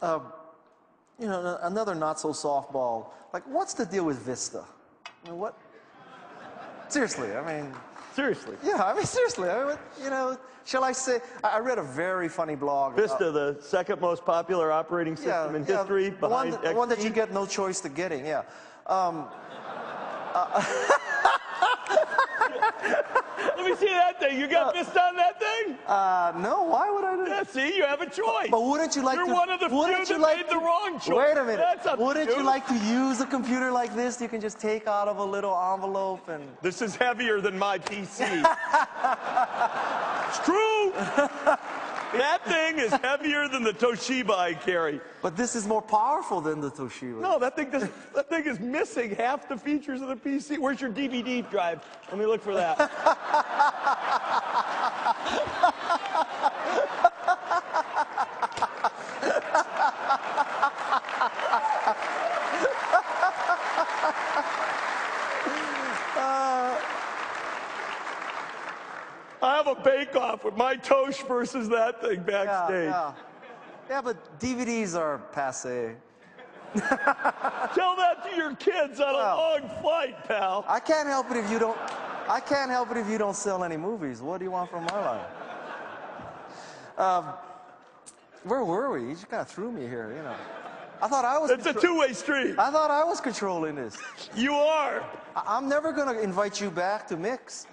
You know, another not so softball. Like, what's the deal with Vista? I mean, what? Seriously, I mean. Seriously. Yeah, I mean, seriously. I mean, you know, shall I say? I read a very funny blog. Vista, the second most popular operating system in history, behind XP. The one that you get no choice to getting. Yeah. Let me see that thing. You got Vista on that thing? No. Why would I do that? Yeah, see, you have a choice. But wouldn't you like You're to? one of the few that made the wrong choice. Wait a minute. That's Wouldn't you like to use a computer like this? You can just take out of a little envelope and. This is heavier than my PC. It's true. That thing is heavier than the Toshiba I carry. But this is more powerful than the Toshiba. No, that thing is missing half the features of the PC. Where's your DVD drive? Let me look for that. I have a bake-off with my Tosh versus that thing backstage. Yeah, but DVDs are passé. Tell that to your kids on a long flight, pal. I can't help it if you don't. I can't help it if you don't sell any movies. What do you want from my life? Where were we? You just kind of threw me here, you know. I thought I was. It's a two-way street. I thought I was controlling this. You are. I'm never going to invite you back to Mix.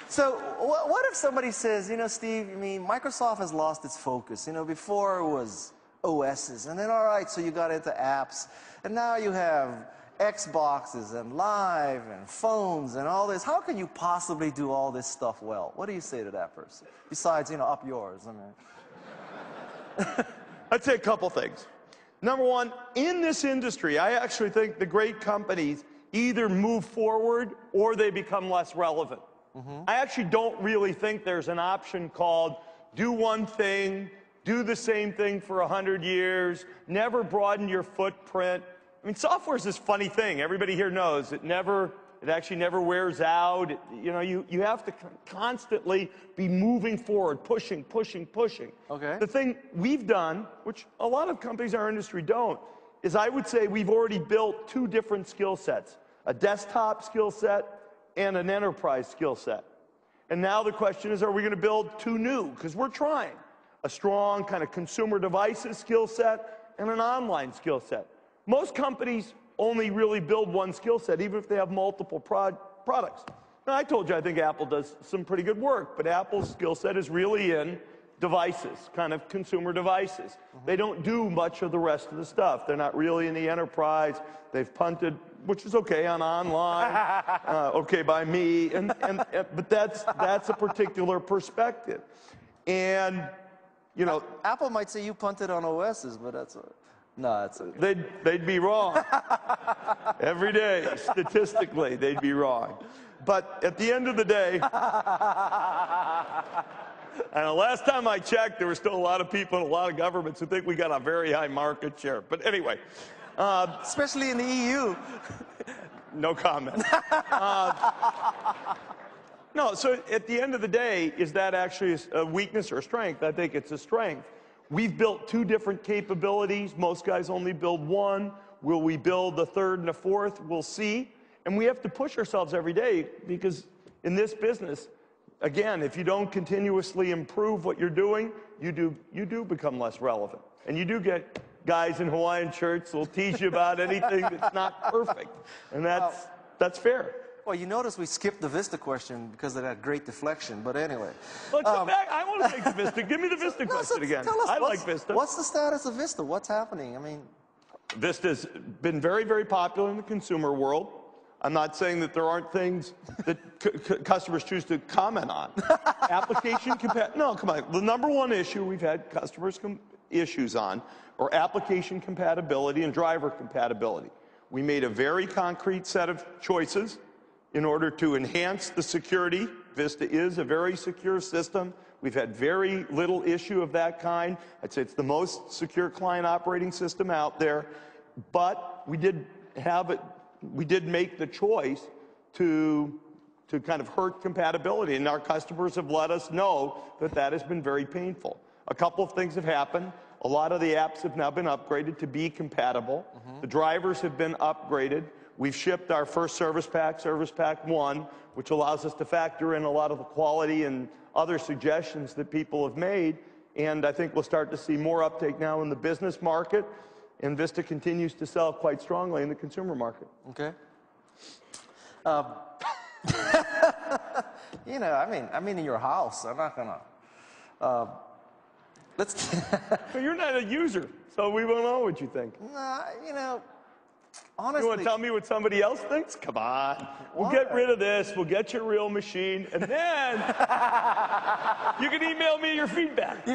So what if somebody says, you know, Steve, I mean, Microsoft has lost its focus. You know, before it was OSs, and then, all right, so you got into apps, and now you have Xboxes and Live and phones and all this. How can you possibly do all this stuff well? What do you say to that person? Besides, you know, up yours. I mean. I'd say a couple things. Number one, in this industry, I actually think the great companies either move forward or they become less relevant. I actually don't really think there's an option called do one thing, do the same thing for 100 years, never broaden your footprint. I mean, software is this funny thing. Everybody here knows it actually never wears out. You know, you have to constantly be moving forward, pushing. Okay. The thing we've done, which a lot of companies in our industry don't, is I would say we've already built two different skill sets, a desktop skill set and an enterprise skill set. And now the question is, are we going to build two new? Because we're trying a strong kind of consumer devices skill set and an online skill set. Most companies only really build one skill set, even if they have multiple products. Now, I told you I think Apple does some pretty good work, but Apple's skill set is really in devices, kind of consumer devices. They don't do much of the rest of the stuff. They're not really in the enterprise. They've punted, which is okay, on online, okay by me, but that's a particular perspective. And, you know, Apple might say you punted on OSs, but that's no, that's okay. They'd be wrong. Every day, statistically, they'd be wrong. But at the end of the day, and the last time I checked, there were still a lot of people in a lot of governments who think we got a very high market share. But anyway. Especially in the EU. No comment. No, so at the end of the day, is that actually a weakness or a strength? I think it's a strength. We've built two different capabilities. Most guys only build one. Will we build the third and the fourth? We'll see. And we have to push ourselves every day because in this business, again, if you don't continuously improve what you're doing, you do become less relevant. And you do get guys in Hawaiian shirts who'll tease you about anything that's not perfect. And that's fair. Well, you notice we skipped the Vista question because of that great deflection, but anyway. Look, come back. I want to take the Vista. Give me the Vista question again. Tell us, I like Vista. What's the status of Vista? What's happening? I mean, Vista's been very, very popular in the consumer world. I'm not saying that there aren't things that customers choose to comment on. Application compatibility. No, come on. The number one issue we've had customers issues on are application compatibility and driver compatibility. We made a very concrete set of choices in order to enhance the security. Vista is a very secure system. We've had very little issue of that kind. I'd say it's the most secure client operating system out there. But we did make the choice to to kind of hurt compatibility. And our customers have let us know that that has been very painful. A couple of things have happened. A lot of the apps have now been upgraded to be compatible. The drivers have been upgraded. We've shipped our first Service Pack 1, which allows us to factor in a lot of the quality and other suggestions that people have made. And I think we'll start to see more uptake now in the business market. And Vista continues to sell quite strongly in the consumer market. Okay. You know, I mean, in your house. I'm not gonna. Let's. But you're not a user, so we won't know what you think. Nah, you know, honestly. You want to tell me what somebody else thinks? Come on. We'll get rid of this. We'll get your real machine, and then you can email me your feedback.